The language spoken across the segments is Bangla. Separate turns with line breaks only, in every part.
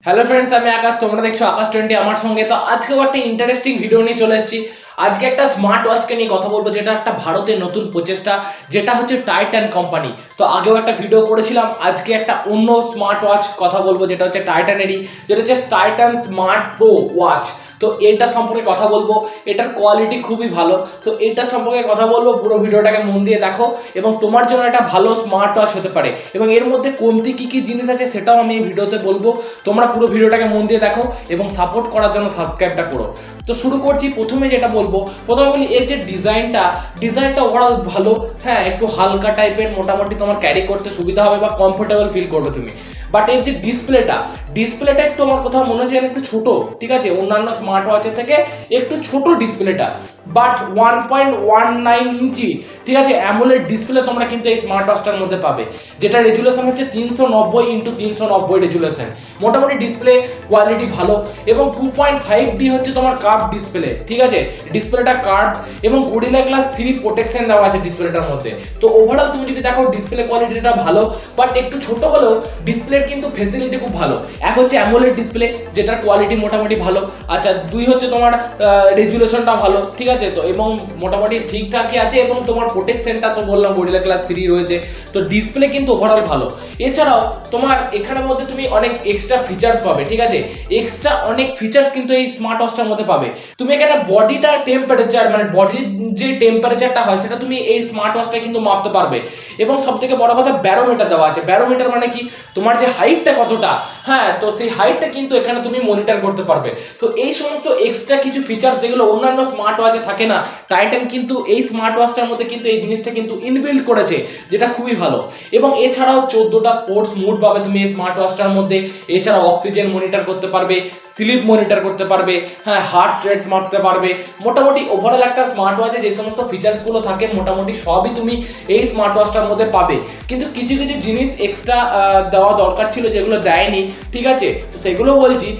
হ্যালো ফ্রেন্ডস, আমি আকাশ। তোমরা দেখছো আকাশ 20 আমার সঙ্গে। তো আজকেও একটা ইন্টারেস্টিং ভিডিও নিয়ে চলে এসেছি। আজকে একটা স্মার্ট ওয়াচকে নিয়ে কথা বলবো, যেটা একটা ভারতের নতুন প্রচেষ্টা, যেটা হচ্ছে টাইটান কোম্পানি। তো আগেও একটা ভিডিও করেছিলাম, আজকে একটা অন্য স্মার্ট ওয়াচ কথা বলবো, যেটা হচ্ছে টাইটানেরই, যেটা হচ্ছে টাইটান স্মার্ট প্রো ওয়াচ। তো এটা সম্পর্কে কথা বলবো। এটার কোয়ালিটি খুবই ভালো। তো এটা সম্পর্কে কথা বলবো, পুরো ভিডিওটাকে মন দিয়ে দেখো এবং তোমার জন্য একটা ভালো স্মার্ট ওয়াচ হতে পারে। এবং এর মধ্যে কোনটি কি কি জিনিস আছে সেটাও আমি এই ভিডিওতে বলবো। তোমরা পুরো ভিডিওটাকে মন দিয়ে দেখো এবং সাপোর্ট করার জন্য সাবস্ক্রাইবটা করো। তো শুরু করছি। প্রথমে যেটা বলবো, প্রথমে বলি এর যে ডিজাইনটা ওভারঅল ভালো। হ্যাঁ, একটু হালকা টাইপের, মোটামুটি তোমার ক্যারি করতে সুবিধা হবে বা কমফোর্টেবল ফিল করবে তুমি। বাট এর যে ডিসপ্লেটা একটু আমার কোথাও মনে হচ্ছে একটু ছোট। ঠিক আছে, অন্যান্য স্মার্ট ওয়াচের থেকে একটু ছোট ডিসপ্লেটা। বাট 1.19 ইঞ্চি, ঠিক আছে, অ্যামোলেড ডিসপ্লে তোমরা কিন্তু এই স্মার্ট ওয়াচটার মধ্যে পাবে, যেটা রেজুলেশন হচ্ছে 390x390 রেজুলেশন। মোটামুটি ডিসপ্লে কোয়ালিটি ভালো। এবং 2.5D হচ্ছে তোমার কার্ভ ডিসপ্লে। ঠিক আছে, ডিসপ্লেটা কার্ভ এবং গরিলা গ্লাস 3 প্রোটেকশন দেওয়া আছে ডিসপ্লেটার মধ্যে। তো ওভারঅল তুমি যদি দেখো ডিসপ্লে কোয়ালিটিটা ভালো, বাট একটু ছোট হলেও ডিসপ্লের কিন্তু ফেসিলিটি খুব ভালো। এক হচ্ছে অ্যামোলেড ডিসপ্লে, যেটার কোয়ালিটি মোটামুটি ভালো। আচ্ছা, দুই হচ্ছে তোমার রেজুলেশনটা ভালো। ঠিক আছে, তো এবং মোটামুটি ঠিকঠাকই আছে। এবং তোমার প্রোটেকশনটা তো বললাম গরিলা গ্লাস 3 রয়েছে। তো ডিসপ্লে কিন্তু ওভারঅল ভালো। এছাড়াও তোমার এখানের মধ্যে তুমি অনেক এক্সট্রা ফিচার্স পাবে। ঠিক আছে, এক্সট্রা অনেক ফিচার্স কিন্তু এই স্মার্ট ওয়াচটার মধ্যে পাবে। তুমি এখানে বডিটা টেম্পারেচার, মানে বডির যে টেম্পারেচারটা হয় সেটা তুমি এই স্মার্ট ওয়াচটা কিন্তু মাপতে পারবে। এবং সবথেকে বড় কথা, ব্যারোমিটার দেওয়া আছে। ব্যারোমিটার মানে কি, তোমার যে হাইটটা কতটা, হ্যাঁ, তো সেই হাইটটা কিন্তু এখানে তুমি মনিটর করতে পারবে। তো এই সমস্ত এক্সট্রা কিছু ফিচার্স যেগুলো অন্যান্য স্মার্ট ওয়াচে থাকে না, টাইটান কিন্তু এই স্মার্ট ওয়াচটার মধ্যে কিন্তু এই জিনিসটা কিন্তু ইনবিল্ড করেছে, যেটা খুবই ভালো। এবং এছাড়াও 14টা স্পোর্টস মুড পাবে তুমি এই স্মার্ট ওয়াচটার মধ্যে। এছাড়া অক্সিজেন মনিটর করতে পারবে, স্লিপ মনিটর করতে পারবে, হ্যাঁ, হার্ট রেট মাপতে পারবে। মোটামুটি ওভারঅল একটা স্মার্ট ওয়াচে যে সমস্ত ফিচার্স গুলো থাকে মোটামুটি সবই তুমি এই স্মার্ট ওয়াচটার মধ্যে পাবে। কিন্তু কিছু কিছু জিনিস এক্সট্রা দেওয়া দরকার ছিল, যেগুলো দেয়নি। ঠিক আছে, সেগুলো বলছি।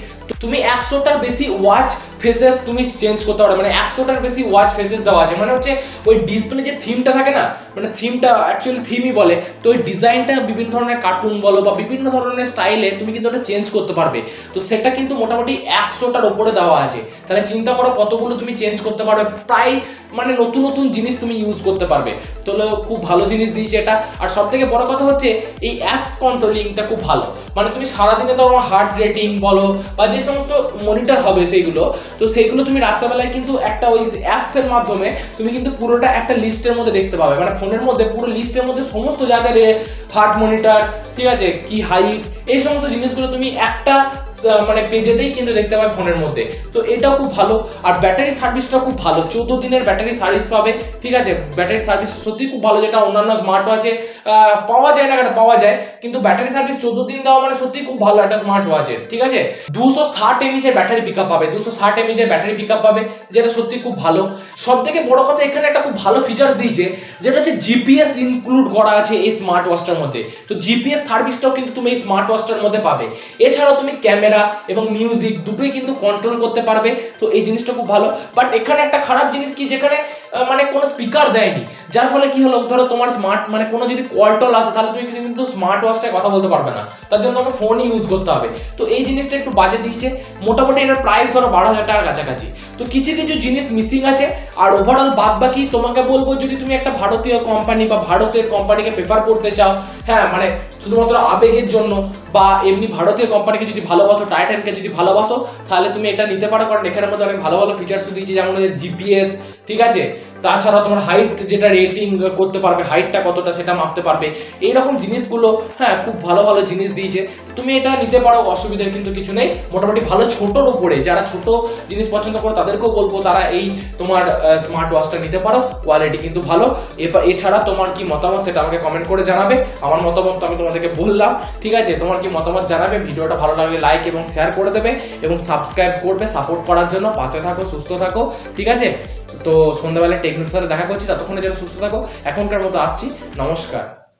তুমি 100টার বেশি ওয়াচ ফেসেস তুমি চেঞ্জ করতে পারো, মানে 100টার বেশি ওয়াচ ফেসেস দেওয়া আছে। মানে হচ্ছে ওই ডিসপ্লে যে থিমটা থাকে না, মানে থিমটা অ্যাকচুয়ালি থিমই বলে। তো ওই ডিজাইনটা বিভিন্ন ধরনের কার্টুন বলো বা বিভিন্ন ধরনের স্টাইলে তুমি কিন্তু ওটা চেঞ্জ করতে পারবে। তো সেটা কিন্তু মোটামুটি 100টার উপরে দেওয়া আছে। তাহলে চিন্তা করো কতগুলো তুমি চেঞ্জ করতে পারবে। প্রায় মানে নতুন নতুন জিনিস তুমি ইউজ করতে পারবে। তো খুব ভালো জিনিস দিয়েছে এটা। আর সব থেকে বড় কথা হচ্ছে এই অ্যাপস কন্ট্রোলিংটা খুব ভালো। মানে তুমি সারাদিনে তোমার হার্ট রেটিং বলো বা যে সমস্ত মনিটর হবে সেইগুলো, তো সেইগুলো তুমি রাত্রেবেলায় কিন্তু একটা ওই অ্যাপস এর মাধ্যমে তুমি কিন্তু পুরোটা একটা লিস্টের মধ্যে দেখতে পাবে। মানে ফোনের মধ্যে পুরো লিস্টের মধ্যে সমস্ত যা যা হার্ট মনিটর, ঠিক আছে, কি হাইট, এই সমস্ত জিনিসগুলো তুমি একটা মানে পেজেতেই কিন্তু দেখতে পাবে ফোনের মধ্যে। তো এটাও খুব ভালো। আর ব্যাটারি সার্ভিসটা খুব ভালো, 14 দিনের ব্যাটারি সার্ভিস পাবে। ঠিক আছে, ব্যাটারি সার্ভিস সত্যি খুব ভালো, যেটা অন্যান্য স্মার্ট ওয়াচে পাওয়া যায় না। কেন পাওয়া যায়, কিন্তু ব্যাটারি সার্ভিস 14 দিন দেওয়া মানে সত্যি খুব ভালো একটা স্মার্ট ওয়াচের। ঠিক আছে, 260 mAh এর ব্যাটারি পিকআপ পাবে, 260 mAh এর ব্যাটারি পিকআপ পাবে, যেটা সত্যি খুব ভালো। সব থেকে বড় কথা, এখানে একটা খুব ভালো ফিচার্স দিয়েছে, যেটা হচ্ছে জিপিএস ইনক্লুড করা আছে এই স্মার্ট ওয়াচটার মধ্যে। তো জিপিএস সার্ভিসটাও কিন্তু তুমি এই স্মার্ট ওয়াচটার মধ্যে পাবে। এছাড়াও তুমি ক্যামেরা এবং মিউজিক দুটোই কিন্তু কন্ট্রোল করতে পারবে। তো এই জিনিসটা খুব ভালো। বাট এখানে একটা খারাপ জিনিস কি, যেখানে মানে কোনো স্পিকার দেয়নি, যার ফলে কি হলো, ধরো তোমার স্মার্ট মানে কোনো যদি কল টল আসে, তাহলে তুমি কিন্তু স্মার্ট ওয়াচটায় কথা বলতে পারবে না, তার জন্য তোমাকে ফোনই ইউজ করতে হবে। তো এই জিনিসটা একটু বাজে দিয়েছে। মোটামুটি এটার প্রাইস ধরো 12,000 টাকার কাছাকাছি। তো কিছু কিছু জিনিস মিসিং আছে। আর ওভারঅল বাদ বাকি তোমাকে বলবো, যদি তুমি একটা ভারতীয় কোম্পানি বা ভারতের কোম্পানিকে প্রেফার করতে চাও, হ্যাঁ, মানে শুধুমাত্র আবেগের জন্য বা এমনি ভারতীয় কোম্পানিকে যদি ভালোবাসো, টাইটানকে যদি ভালোবাসো, তাহলে তুমি এটা নিতে পারো। কারণ এখানের মধ্যে অনেক ভালো ভালো ফিচার্স দিয়েছে, যেমন জিপিএস, ঠিক আছে, তাছাড়া তোমার হাইট যেটা রেটিং করতে পারবে, হাইটটা কতটা সেটা মাপতে পারবে, এইরকম জিনিসগুলো, হ্যাঁ, খুব ভালো ভালো জিনিস দিয়েছে। তুমি এটা নিতে পারো, অসুবিধার কিন্তু কিছু নেই। মোটামুটি ভালো, ছোটোর উপরে যারা ছোট জিনিস পছন্দ করো তাদেরকেও বলবো তারা এই তোমার স্মার্ট ওয়াচটা নিতে পারো। কোয়ালিটি কিন্তু ভালো। এছাড়া তোমার কি মতামত সেটা আমাকে কমেন্ট করে জানাবে। আমার মতামত তো আমি তোমাদেরকে বললাম। ঠিক আছে, তোমার কি মতামত জানাবে। ভিডিওটা ভালো লাগলে লাইক এবং শেয়ার করে দেবে এবং সাবস্ক্রাইব করবে সাপোর্ট করার জন্য। পাশে থাকো, সুস্থ থাকো। ঠিক আছে, তো সন্ধ্যাবেলায় টেকনিক্সের সাথে দেখা করছি। ততক্ষণে যেন সুস্থ থাকো। এখনকার মতো আসছি, নমস্কার।